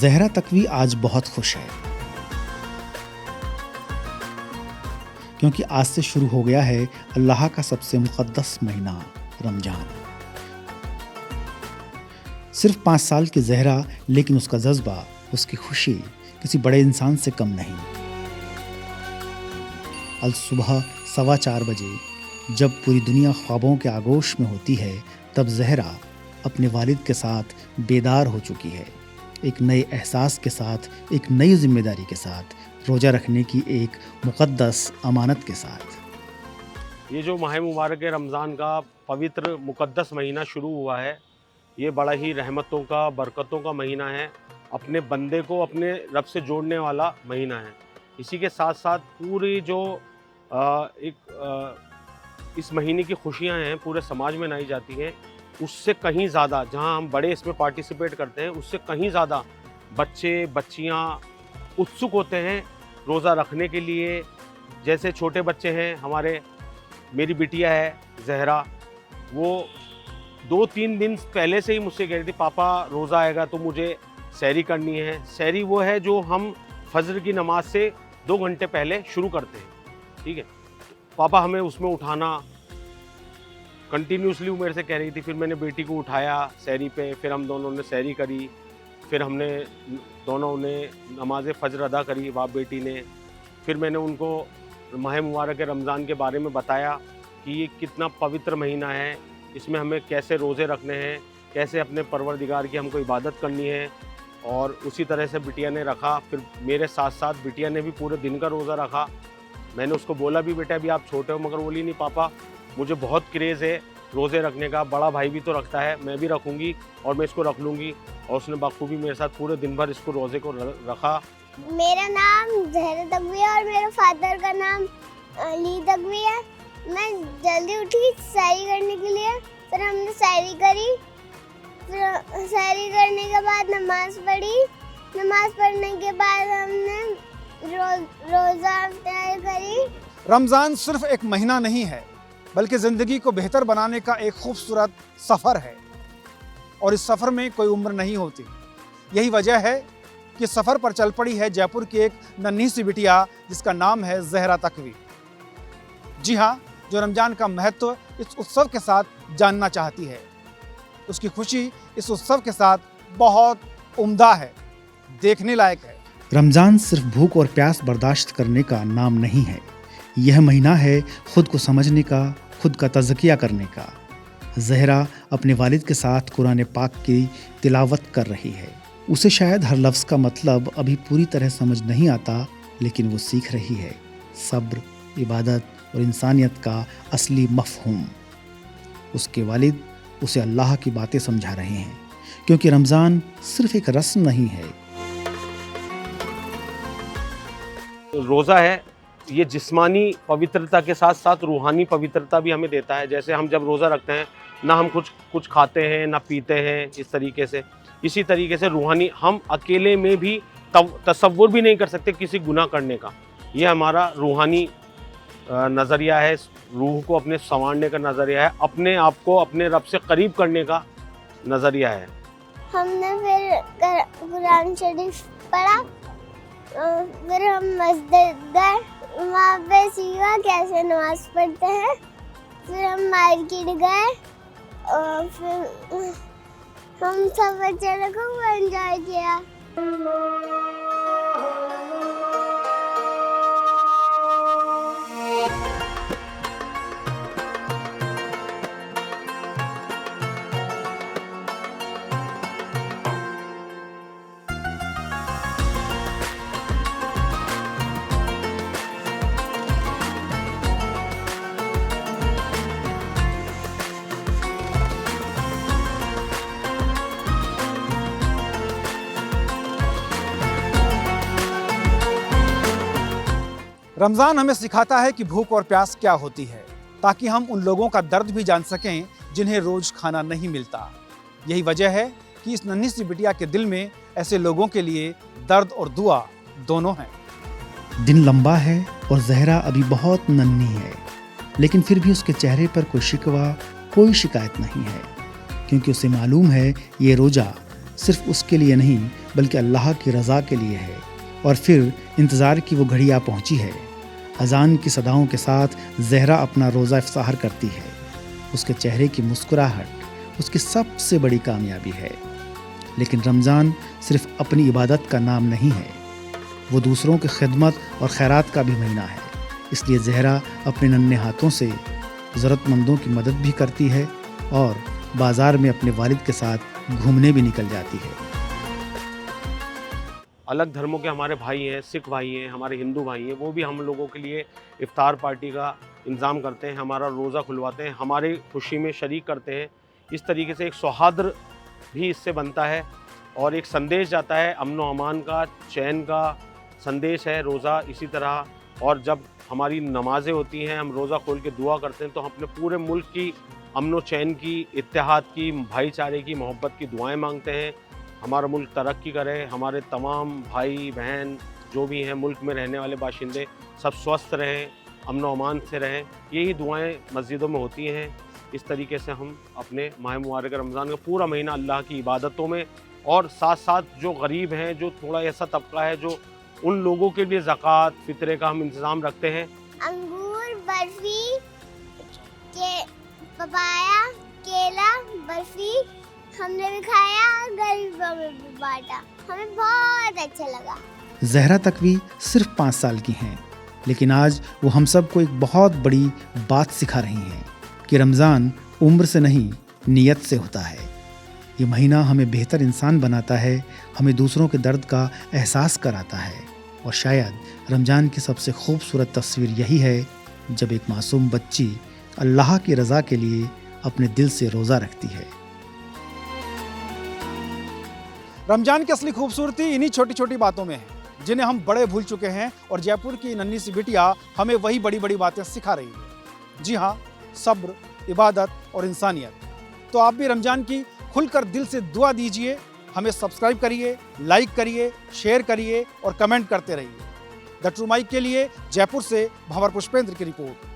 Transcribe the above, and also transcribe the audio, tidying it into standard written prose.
ज़हरा तकवी आज बहुत खुश है क्योंकि आज से शुरू हो गया है अल्लाह का सबसे मुक़द्दस महीना रमज़ान। सिर्फ 5 साल की ज़हरा, लेकिन उसका जज्बा, उसकी खुशी किसी बड़े इंसान से कम नहीं। अल सुबह 4:15 बजे जब पूरी दुनिया ख्वाबों के आगोश में होती है, तब ज़हरा अपने वालिद के साथ बेदार हो चुकी है, एक नए एहसास के साथ, एक नई जिम्मेदारी के साथ, रोज़ा रखने की एक मुक़द्दस अमानत के साथ। ये जो माह मुबारक रमज़ान का पवित्र मुक़द्दस महीना शुरू हुआ है, ये बड़ा ही रहमतों का, बरकतों का महीना है। अपने बंदे को अपने रब से जोड़ने वाला महीना है। इसी के साथ साथ पूरी जो इस महीने की खुशियां हैं पूरे समाज में मनाई जाती हैं, उससे कहीं ज़्यादा, जहां हम बड़े इसमें पार्टिसिपेट करते हैं, उससे कहीं ज़्यादा बच्चे बच्चियां उत्सुक होते हैं रोज़ा रखने के लिए। जैसे छोटे बच्चे हैं हमारे, मेरी बिटिया है ज़हरा, वो 2-3 दिन पहले से ही मुझसे कह रही थी, पापा रोज़ा आएगा तो मुझे सहरी करनी है। सहरी वो है जो हम फजर की नमाज से 2 घंटे पहले शुरू करते हैं, ठीक है। पापा हमें उसमें उठाना, कंटिन्यूसली वो मेरे से कह रही थी। फिर मैंने बेटी को उठाया सहरी पे, फिर हम दोनों ने सहरी करी, फिर हमने दोनों ने नमाज फ़जर अदा करी, बाप बेटी ने। फिर मैंने उनको माह मुबारक रमज़ान के बारे में बताया कि ये कितना पवित्र महीना है, इसमें हमें कैसे रोज़े रखने हैं, कैसे अपने परवरदिगार की हमको इबादत करनी है। और उसी तरह से बिटिया ने रखा। फिर मेरे साथ साथ बिटिया ने भी पूरे दिन का रोज़ा रखा। मैंने उसको बोला भी, बेटा अभी आप छोटे हो, मगर बोली नहीं पापा मुझे बहुत क्रेज़ है रोज़े रखने का, बड़ा भाई भी तो रखता है, मैं भी रखूँगी और मैं इसको रख लूँगी। और उसने बखूबी मेरे साथ पूरे दिन भर इसको रोज़े को रखा। मेरा नाम ज़हरा तकवी है और मेरे फादर का नाम अली तकवी है। मैं जल्दी उठी सहरी करने के लिए, फिर हमने सहरी करी, फिर सहरी करने के बाद नमाज़ पढ़ी, नमाज़ पढ़ने के बाद हमने रोज़ा अफ्तार करी। रमज़ान सिर्फ एक महीना नहीं है, बल्कि ज़िंदगी को बेहतर बनाने का एक खूबसूरत सफ़र है। और इस सफ़र में कोई उम्र नहीं होती। यही वजह है कि सफ़र पर चल पड़ी है जयपुर की एक नन्ही सी बिटिया, जिसका नाम है ज़हरा तकवी। जी हाँ, जो रमज़ान का महत्व इस उत्सव के साथ जानना चाहती है। उसकी खुशी इस उत्सव के साथ बहुत उम्दा है, देखने लायक है। रमज़ान सिर्फ भूख और प्यास बर्दाश्त करने का नाम नहीं है। यह महीना है खुद को समझने का, खुद का तज़किया करने का। ज़हरा अपने वालिद के साथ कुरान पाक की तिलावत कर रही है। उसे शायद हर लफ्ज़ का मतलब अभी पूरी तरह समझ नहीं आता, लेकिन वो सीख रही है सब्र, इबादत और इंसानियत का असली मफ़हूम। उसके वालिद उसे अल्लाह की बातें समझा रहे हैं, क्योंकि रमज़ान सिर्फ एक रस्म नहीं है। रोज़ा है, ये जिस्मानी पवित्रता के साथ साथ रूहानी पवित्रता भी हमें देता है। जैसे हम जब रोज़ा रखते हैं, ना हम कुछ खाते हैं, ना पीते हैं, इस तरीके से। इसी तरीके से रूहानी, हम अकेले में भी तसव्वुर भी नहीं कर सकते किसी गुनाह करने का। ये हमारा रूहानी नज़रिया है, रूह को अपने संवारने का नज़रिया है, अपने आप को अपने रब से करीब करने का नज़रिया है। हमने फिर कुरान शरीफ पढ़ा, फिर हम मस्जिद गए, वहाँ पे सीखा कैसे नमाज पढ़ते हैं। फिर हम मार्केट गए और फिर हम सब बच्चे लोग को एंजॉय किया। रमज़ान हमें सिखाता है कि भूख और प्यास क्या होती है, ताकि हम उन लोगों का दर्द भी जान सकें जिन्हें रोज़ खाना नहीं मिलता। यही वजह है कि इस नन्ही सी बिटिया के दिल में ऐसे लोगों के लिए दर्द और दुआ दोनों हैं। दिन लंबा है और ज़हरा अभी बहुत नन्ही है, लेकिन फिर भी उसके चेहरे पर कोई शिकवा, कोई शिकायत नहीं है, क्योंकि उसे मालूम है ये रोज़ा सिर्फ उसके लिए नहीं बल्कि अल्लाह की रज़ा के लिए है। और फिर इंतज़ार की वो घड़ी आ पहुंची है। अजान की सदाओं के साथ ज़हरा अपना रोज़ा इफ्तार करती है। उसके चेहरे की मुस्कुराहट उसकी सबसे बड़ी कामयाबी है। लेकिन रमज़ान सिर्फ अपनी इबादत का नाम नहीं है, वो दूसरों की खिदमत और खैरात का भी महीना है। इसलिए ज़हरा अपने नन्हे हाथों से ज़रूरतमंदों की मदद भी करती है और बाज़ार में अपने वालिद के साथ घूमने भी निकल जाती है। अलग धर्मों के हमारे भाई हैं, सिख भाई हैं, हमारे हिंदू भाई हैं, वो भी हम लोगों के लिए इफ्तार पार्टी का इंतज़ाम करते हैं, हमारा रोज़ा खुलवाते हैं, हमारे खुशी में शरीक करते हैं। इस तरीके से एक सौहार्द भी इससे बनता है और एक संदेश जाता है, अमन व अमान का, चैन का संदेश है रोज़ा। इसी तरह और जब हमारी नमाज़ें होती हैं, हम रोज़ा खोल के दुआ करते हैं, तो हम अपने पूरे मुल्क की अमन व चैन की, इत्तेहाद की, भाईचारे की, मोहब्बत की दुआएं मांगते हैं। हमारा मुल्क तरक्की करे, हमारे तमाम भाई बहन जो भी हैं मुल्क में रहने वाले बाशिंदे सब स्वस्थ रहें, अमन व अमान से रहें, यही दुआएं मस्जिदों में होती हैं। इस तरीके से हम अपने माह मुबारक रमज़ान का पूरा महीना अल्लाह की इबादतों में और साथ साथ जो गरीब हैं, जो थोड़ा ऐसा तबका है, जो उन लोगों के लिए ज़कात फ़ितरे का हम इंतज़ाम रखते हैं। अंगूर, बर्फी, के पपाया, केला, बर्फी हमने भी खाया, गरीबों में भी बांटा। हमें बहुत अच्छा लगा। ज़हरा तकवी सिर्फ 5 साल की हैं, लेकिन आज वो हम सबको एक बहुत बड़ी बात सिखा रही हैं कि रमज़ान उम्र से नहीं, नीयत से होता है। ये महीना हमें बेहतर इंसान बनाता है, हमें दूसरों के दर्द का एहसास कराता है। और शायद रमज़ान की सबसे खूबसूरत तस्वीर यही है जब एक मासूम बच्ची अल्लाह की रज़ा के लिए अपने दिल से रोज़ा रखती है। रमजान की असली खूबसूरती इन्हीं छोटी छोटी बातों में है जिन्हें हम बड़े भूल चुके हैं, और जयपुर की नन्ही सी बिटिया हमें वही बड़ी बड़ी बातें सिखा रही है। जी हाँ, सब्र, इबादत और इंसानियत। तो आप भी रमजान की खुलकर दिल से दुआ दीजिए। हमें सब्सक्राइब करिए, लाइक करिए, शेयर करिए और कमेंट करते रहिए। द ट्रू माइक के लिए जयपुर से भंवर पुष्पेंद्र की रिपोर्ट।